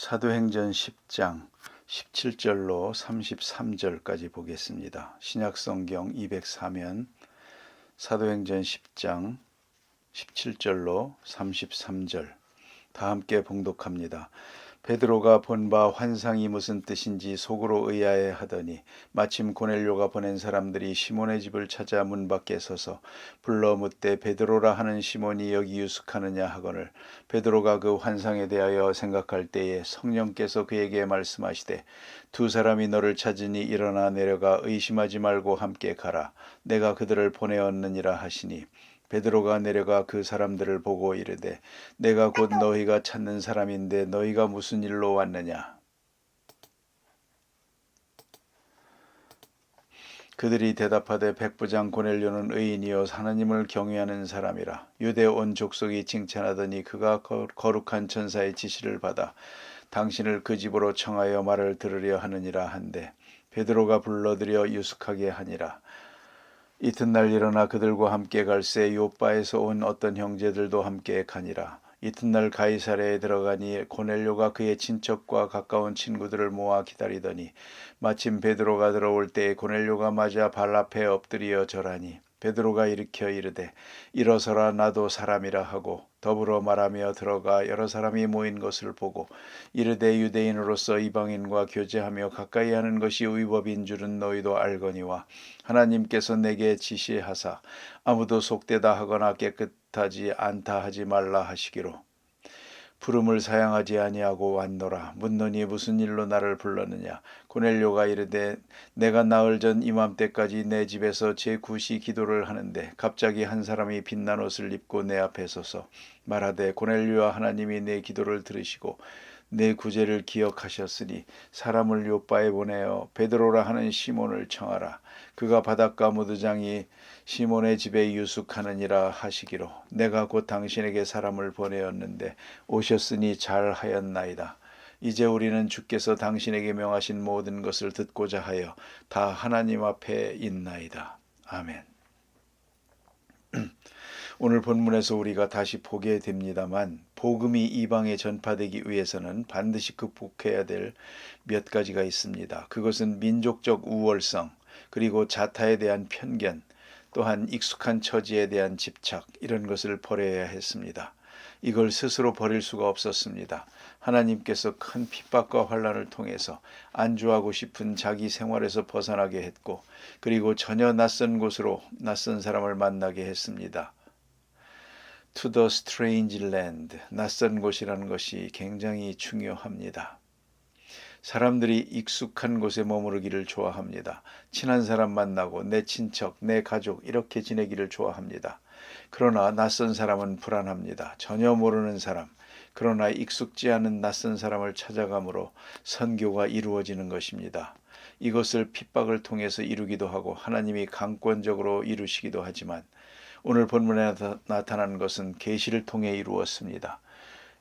사도행전 10장 17절로 33절까지 보겠습니다. 신약성경 204면 사도행전 10장 17절로 33절 다 함께 봉독합니다. 베드로가 본 바 환상이 무슨 뜻인지 속으로 의아해 하더니 마침 고넬료가 보낸 사람들이 시몬의 집을 찾아 문 밖에 서서 불러 묻되 베드로라 하는 시몬이 여기 유숙하느냐 하거늘 베드로가 그 환상에 대하여 생각할 때에 성령께서 그에게 말씀하시되 두 사람이 너를 찾으니 일어나 내려가 의심하지 말고 함께 가라 내가 그들을 보내었느니라 하시니 베드로가 내려가 그 사람들을 보고 이르되 내가 곧 너희가 찾는 사람인데 너희가 무슨 일로 왔느냐. 그들이 대답하되 백부장 고넬료는 의인이요 하나님을 경외하는 사람이라. 유대 온 족속이 칭찬하더니 그가 거룩한 천사의 지시를 받아 당신을 그 집으로 청하여 말을 들으려 하느니라 한데 베드로가 불러들여 유숙하게 하니라. 이튿날 일어나 그들과 함께 갈새 요빠에서 온 어떤 형제들도 함께 가니라. 이튿날 가이사랴에 들어가니 고넬료가 그의 친척과 가까운 친구들을 모아 기다리더니 마침 베드로가 들어올 때에 고넬료가 맞아 발 앞에 엎드려 절하니 베드로가 일으켜 이르되 일어서라 나도 사람이라 하고 더불어 말하며 들어가 여러 사람이 모인 것을 보고 이르되 유대인으로서 이방인과 교제하며 가까이 하는 것이 위법인 줄은 너희도 알거니와 하나님께서 내게 지시하사 아무도 속되다 하거나 깨끗하지 않다 하지 말라 하시기로 부름을 사양하지 아니하고 왔노라. 묻노니 무슨 일로 나를 불렀느냐. 고넬료가 이르되 내가 나흘 전 이맘때까지 내 집에서 제9시 기도를 하는데 갑자기 한 사람이 빛난 옷을 입고 내 앞에 서서 말하되 고넬료와 하나님이 내 기도를 들으시고 내 구제를 기억하셨으니 사람을 요빠에 보내어 베드로라 하는 시몬을 청하라. 그가 바닷가 무드장이 시몬의 집에 유숙하느니라 하시기로 내가 곧 당신에게 사람을 보내었는데 오셨으니 잘하였나이다. 이제 우리는 주께서 당신에게 명하신 모든 것을 듣고자 하여 다 하나님 앞에 있나이다. 아멘. 오늘 본문에서 우리가 다시 보게 됩니다만 복음이 이방에 전파되기 위해서는 반드시 극복해야 될 몇 가지가 있습니다. 그것은 민족적 우월성, 그리고 자타에 대한 편견, 또한 익숙한 처지에 대한 집착, 이런 것을 버려야 했습니다. 이걸 스스로 버릴 수가 없었습니다. 하나님께서 큰 핍박과 환난을 통해서 안주하고 싶은 자기 생활에서 벗어나게 했고 그리고 전혀 낯선 곳으로 낯선 사람을 만나게 했습니다. To the strange land, 낯선 곳이라는 것이 굉장히 중요합니다. 사람들이 익숙한 곳에 머무르기를 좋아합니다. 친한 사람 만나고 내 친척, 내 가족 이렇게 지내기를 좋아합니다. 그러나 낯선 사람은 불안합니다. 전혀 모르는 사람, 그러나 익숙지 않은 낯선 사람을 찾아감으로 선교가 이루어지는 것입니다. 이것을 핍박을 통해서 이루기도 하고 하나님이 강권적으로 이루시기도 하지만 오늘 본문에 나타난 것은 계시를 통해 이루었습니다.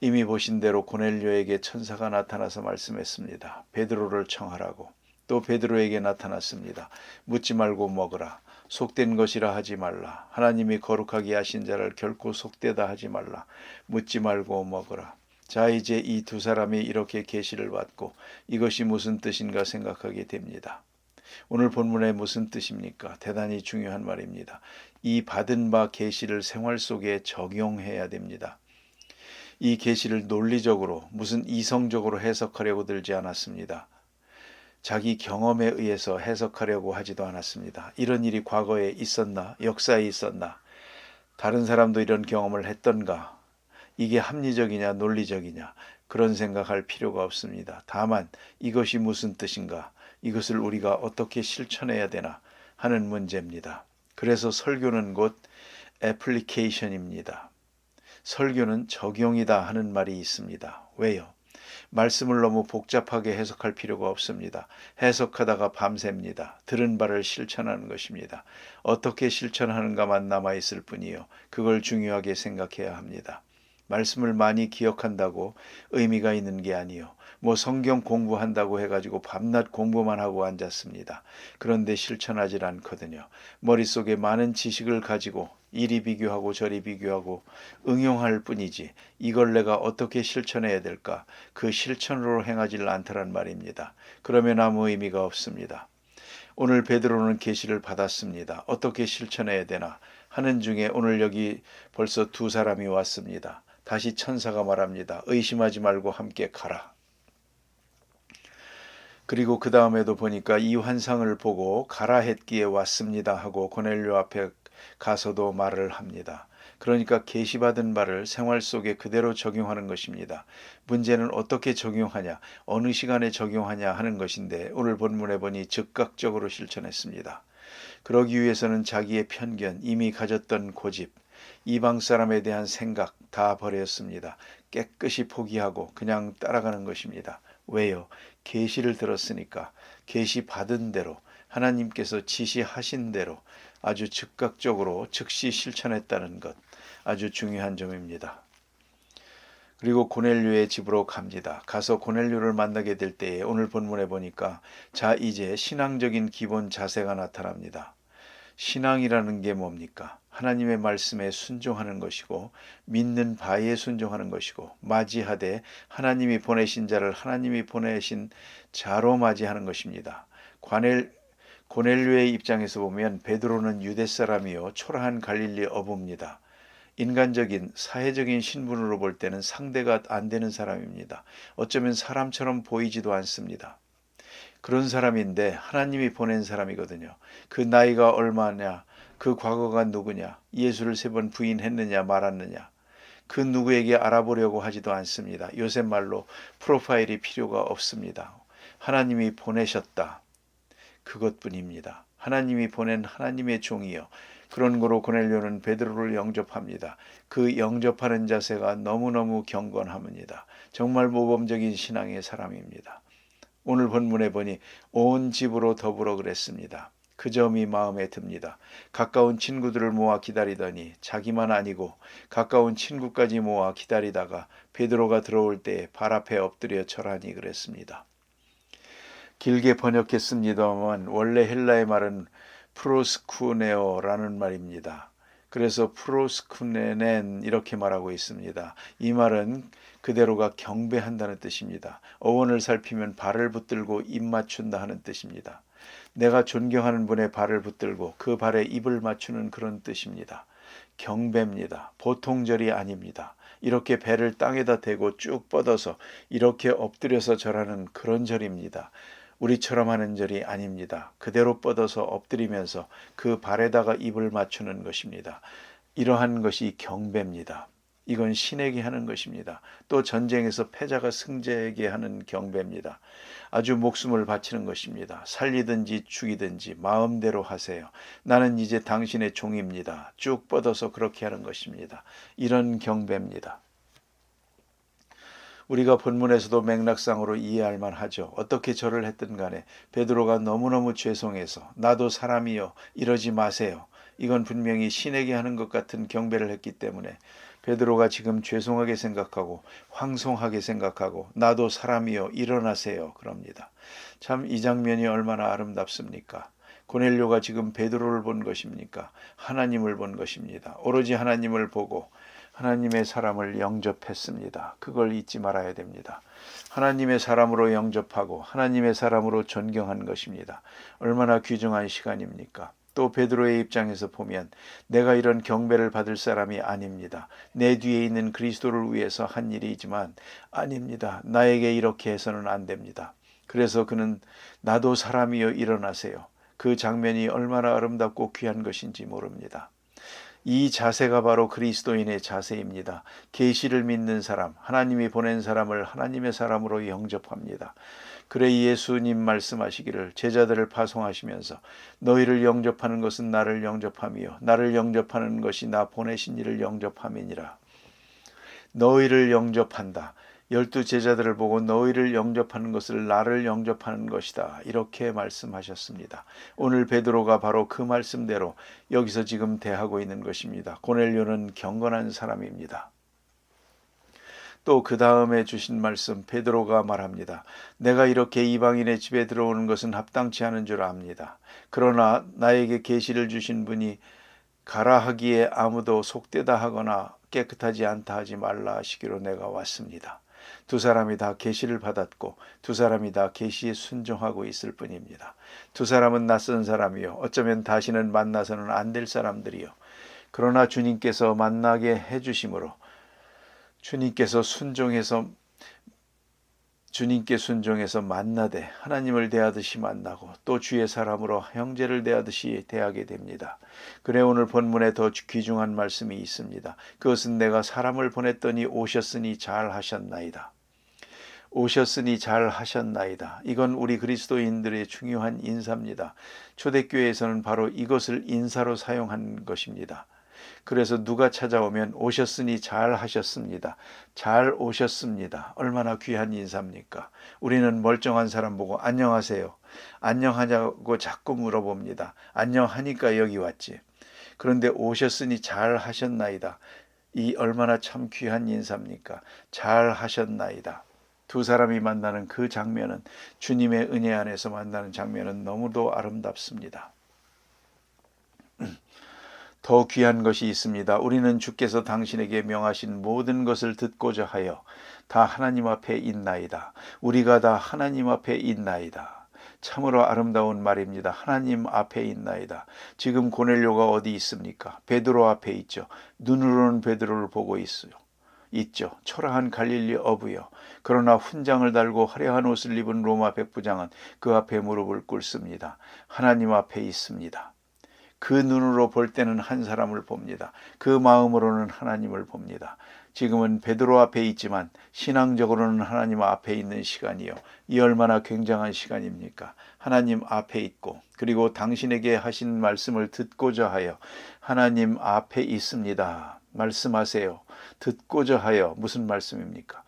이미 보신 대로 고넬료에게 천사가 나타나서 말씀했습니다. 베드로를 청하라고. 또 베드로에게 나타났습니다. 묻지 말고 먹으라. 속된 것이라 하지 말라. 하나님이 거룩하게 하신 자를 결코 속되다 하지 말라. 묻지 말고 먹으라. 자, 이제 이 두 사람이 이렇게 계시를 받고 이것이 무슨 뜻인가 생각하게 됩니다. 오늘 본문에 무슨 뜻입니까? 대단히 중요한 말입니다. 이 받은 바 계시를 생활 속에 적용해야 됩니다. 이 계시를 논리적으로 무슨 이성적으로 해석하려고 들지 않았습니다. 자기 경험에 의해서 해석하려고 하지도 않았습니다. 이런 일이 과거에 있었나? 역사에 있었나? 다른 사람도 이런 경험을 했던가? 이게 합리적이냐 논리적이냐? 그런 생각할 필요가 없습니다. 다만 이것이 무슨 뜻인가? 이것을 우리가 어떻게 실천해야 되나 하는 문제입니다. 그래서 설교는 곧 애플리케이션입니다. 설교는 적용이다 하는 말이 있습니다. 왜요? 말씀을 너무 복잡하게 해석할 필요가 없습니다. 해석하다가 밤새입니다. 들은 바를 실천하는 것입니다. 어떻게 실천하는가만 남아있을 뿐이요. 그걸 중요하게 생각해야 합니다. 말씀을 많이 기억한다고 의미가 있는 게 아니요. 뭐 성경 공부한다고 해가지고 밤낮 공부만 하고 앉았습니다. 그런데 실천하질 않거든요. 머릿속에 많은 지식을 가지고 이리 비교하고 저리 비교하고 응용할 뿐이지 이걸 내가 어떻게 실천해야 될까? 그 실천으로 행하지를 않더란 말입니다. 그러면 아무 의미가 없습니다. 오늘 베드로는 계시를 받았습니다. 어떻게 실천해야 되나 하는 중에 오늘 여기 벌써 두 사람이 왔습니다. 다시 천사가 말합니다. 의심하지 말고 함께 가라. 그리고 그 다음에도 보니까 이 환상을 보고 가라 했기에 왔습니다 하고 고넬료 앞에 가서도 말을 합니다. 그러니까 계시받은 바를 생활 속에 그대로 적용하는 것입니다. 문제는 어떻게 적용하냐, 어느 시간에 적용하냐 하는 것인데 오늘 본문에 보니 즉각적으로 실천했습니다. 그러기 위해서는 자기의 편견, 이미 가졌던 고집, 이방 사람에 대한 생각 다 버렸습니다. 깨끗이 포기하고 그냥 따라가는 것입니다. 왜요? 계시를 들었으니까 계시 받은 대로 하나님께서 지시하신 대로 아주 즉각적으로 즉시 실천했다는 것 아주 중요한 점입니다. 그리고 고넬료의 집으로 갑니다. 가서 고넬료를 만나게 될 때에 오늘 본문에 보니까 자 이제 신앙적인 기본 자세가 나타납니다. 신앙이라는 게 뭡니까? 하나님의 말씀에 순종하는 것이고 믿는 바에 순종하는 것이고 맞이하되 하나님이 보내신 자를 하나님이 보내신 자로 맞이하는 것입니다. 고넬료의 입장에서 보면 베드로는 유대 사람이요 초라한 갈릴리 어부입니다. 인간적인 사회적인 신분으로 볼 때는 상대가 안 되는 사람입니다. 어쩌면 사람처럼 보이지도 않습니다. 그런 사람인데 하나님이 보낸 사람이거든요. 그 나이가 얼마냐, 그 과거가 누구냐, 예수를 3번 부인했느냐 말았느냐, 그 누구에게 알아보려고 하지도 않습니다. 요새 말로 프로파일이 필요가 없습니다. 하나님이 보내셨다. 그것뿐입니다. 하나님이 보낸 하나님의 종이요. 그런 거로 고넬료는 베드로를 영접합니다. 그 영접하는 자세가 너무너무 경건합니다. 정말 모범적인 신앙의 사람입니다. 오늘 본문에 보니 온 집으로 더불어 그랬습니다. 그 점이 마음에 듭니다. 가까운 친구들을 모아 기다리더니 자기만 아니고 가까운 친구까지 모아 기다리다가 베드로가 들어올 때 발 앞에 엎드려 절하니 그랬습니다. 길게 번역했습니다만 원래 헬라의 말은 프로스쿠네오라는 말입니다. 그래서 프로스쿠네넨 이렇게 말하고 있습니다. 이 말은 그대로가 경배한다는 뜻입니다. 어원을 살피면 발을 붙들고 입 맞춘다 하는 뜻입니다. 내가 존경하는 분의 발을 붙들고 그 발에 입을 맞추는 그런 뜻입니다. 경배입니다. 보통 절이 아닙니다. 이렇게 배를 땅에다 대고 쭉 뻗어서 이렇게 엎드려서 절하는 그런 절입니다. 우리처럼 하는 절이 아닙니다. 그대로 뻗어서 엎드리면서 그 발에다가 입을 맞추는 것입니다. 이러한 것이 경배입니다. 이건 신에게 하는 것입니다. 또 전쟁에서 패자가 승자에게 하는 경배입니다. 아주 목숨을 바치는 것입니다. 살리든지 죽이든지 마음대로 하세요. 나는 이제 당신의 종입니다. 쭉 뻗어서 그렇게 하는 것입니다. 이런 경배입니다. 우리가 본문에서도 맥락상으로 이해할 만하죠. 어떻게 절을 했든 간에 베드로가 너무너무 죄송해서 나도 사람이요 이러지 마세요. 이건 분명히 신에게 하는 것 같은 경배를 했기 때문에 베드로가 지금 죄송하게 생각하고 황송하게 생각하고 나도 사람이요 일어나세요 그럽니다. 참 이 장면이 얼마나 아름답습니까? 고넬료가 지금 베드로를 본 것입니까? 하나님을 본 것입니다. 오로지 하나님을 보고 하나님의 사람을 영접했습니다. 그걸 잊지 말아야 됩니다. 하나님의 사람으로 영접하고 하나님의 사람으로 존경한 것입니다. 얼마나 귀중한 시간입니까? 또 베드로의 입장에서 보면 내가 이런 경배를 받을 사람이 아닙니다. 내 뒤에 있는 그리스도를 위해서 한 일이지만 아닙니다. 나에게 이렇게 해서는 안 됩니다. 그래서 그는 나도 사람이여 일어나세요. 그 장면이 얼마나 아름답고 귀한 것인지 모릅니다. 이 자세가 바로 그리스도인의 자세입니다. 계시를 믿는 사람, 하나님이 보낸 사람을 하나님의 사람으로 영접합니다. 그래 예수님 말씀하시기를 제자들을 파송하시면서 너희를 영접하는 것은 나를 영접함이요 나를 영접하는 것이 나 보내신 이를 영접함이니라. 너희를 영접한다. 12 제자들을 보고 너희를 영접하는 것을 나를 영접하는 것이다. 이렇게 말씀하셨습니다. 오늘 베드로가 바로 그 말씀대로 여기서 지금 대하고 있는 것입니다. 고넬료는 경건한 사람입니다. 또 그 다음에 주신 말씀 베드로가 말합니다. 내가 이렇게 이방인의 집에 들어오는 것은 합당치 않은 줄 압니다. 그러나 나에게 계시를 주신 분이 가라 하기에 아무도 속되다 하거나 깨끗하지 않다 하지 말라 하시기로 내가 왔습니다. 두 사람이 다 계시를 받았고 두 사람이 다 계시에 순종하고 있을 뿐입니다. 두 사람은 낯선 사람이요 어쩌면 다시는 만나서는 안 될 사람들이요 그러나 주님께서 만나게 해주심으로 주님께 순종해서 만나되 하나님을 대하듯이 만나고 또 주의 사람으로 형제를 대하듯이 대하게 됩니다. 그래 오늘 본문에 더 귀중한 말씀이 있습니다. 그것은 내가 사람을 보냈더니 오셨으니 잘하셨나이다. 오셨으니 잘하셨나이다. 이건 우리 그리스도인들의 중요한 인사입니다. 초대교회에서는 바로 이것을 인사로 사용한 것입니다. 그래서 누가 찾아오면 오셨으니 잘 하셨습니다. 잘 오셨습니다. 얼마나 귀한 인사입니까? 우리는 멀쩡한 사람 보고 안녕하세요. 안녕하냐고 자꾸 물어봅니다. 안녕하니까 여기 왔지. 그런데 오셨으니 잘 하셨나이다. 이 얼마나 참 귀한 인사입니까? 잘 하셨나이다. 두 사람이 만나는 그 장면은 주님의 은혜 안에서 만나는 장면은 너무도 아름답습니다. 더 귀한 것이 있습니다. 우리는 주께서 당신에게 명하신 모든 것을 듣고자 하여 다 하나님 앞에 있나이다. 우리가 다 하나님 앞에 있나이다. 참으로 아름다운 말입니다. 하나님 앞에 있나이다. 지금 고넬료가 어디 있습니까? 베드로 앞에 있죠. 눈으로는 베드로를 보고 있죠. 초라한 갈릴리 어부요. 그러나 훈장을 달고 화려한 옷을 입은 로마 백부장은 그 앞에 무릎을 꿇습니다. 하나님 앞에 있습니다. 그 눈으로 볼 때는 한 사람을 봅니다. 그 마음으로는 하나님을 봅니다. 지금은 베드로 앞에 있지만 신앙적으로는 하나님 앞에 있는 시간이요. 이 얼마나 굉장한 시간입니까? 하나님 앞에 있고 그리고 당신에게 하신 말씀을 듣고자 하여 하나님 앞에 있습니다. 말씀하세요. 듣고자 하여 무슨 말씀입니까?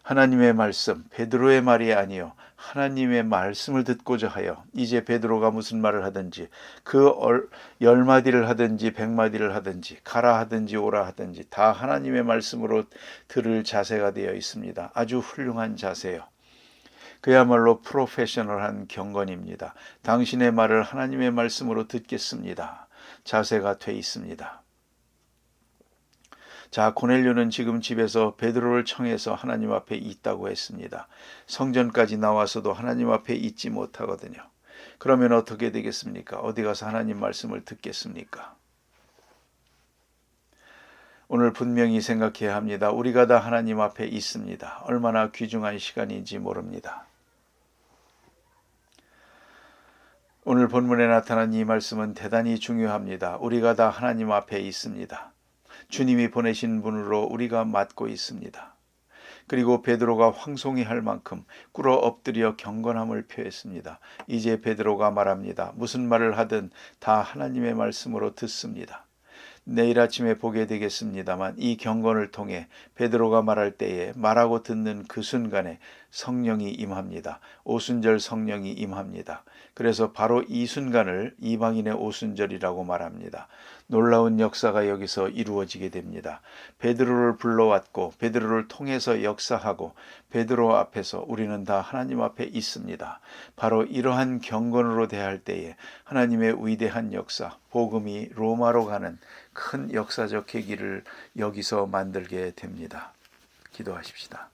하나님의 말씀, 베드로의 말이 아니요 하나님의 말씀을 듣고자 하여 이제 베드로가 무슨 말을 하든지 그 10마디를 하든지 100마디를 하든지 가라 하든지 오라 하든지 다 하나님의 말씀으로 들을 자세가 되어 있습니다. 아주 훌륭한 자세요. 그야말로 프로페셔널한 경건입니다. 당신의 말을 하나님의 말씀으로 듣겠습니다. 자세가 돼 있습니다. 자, 고넬료는 지금 집에서 베드로를 청해서 하나님 앞에 있다고 했습니다. 성전까지 나와서도 하나님 앞에 있지 못하거든요. 그러면 어떻게 되겠습니까? 어디 가서 하나님 말씀을 듣겠습니까? 오늘 분명히 생각해야 합니다. 우리가 다 하나님 앞에 있습니다. 얼마나 귀중한 시간인지 모릅니다. 오늘 본문에 나타난 이 말씀은 대단히 중요합니다. 우리가 다 하나님 앞에 있습니다. 주님이 보내신 분으로 우리가 맡고 있습니다. 그리고 베드로가 황송히 할 만큼 꿇어 엎드려 경건함을 표했습니다. 이제 베드로가 말합니다. 무슨 말을 하든 다 하나님의 말씀으로 듣습니다. 내일 아침에 보게 되겠습니다만 이 경건을 통해 베드로가 말할 때에 말하고 듣는 그 순간에 성령이 임합니다. 오순절 성령이 임합니다. 그래서 바로 이 순간을 이방인의 오순절이라고 말합니다. 놀라운 역사가 여기서 이루어지게 됩니다. 베드로를 불러왔고 베드로를 통해서 역사하고 베드로 앞에서 우리는 다 하나님 앞에 있습니다. 바로 이러한 경건으로 대할 때에 하나님의 위대한 역사, 복음이 로마로 가는 큰 역사적 계기를 여기서 만들게 됩니다. 기도하십시다.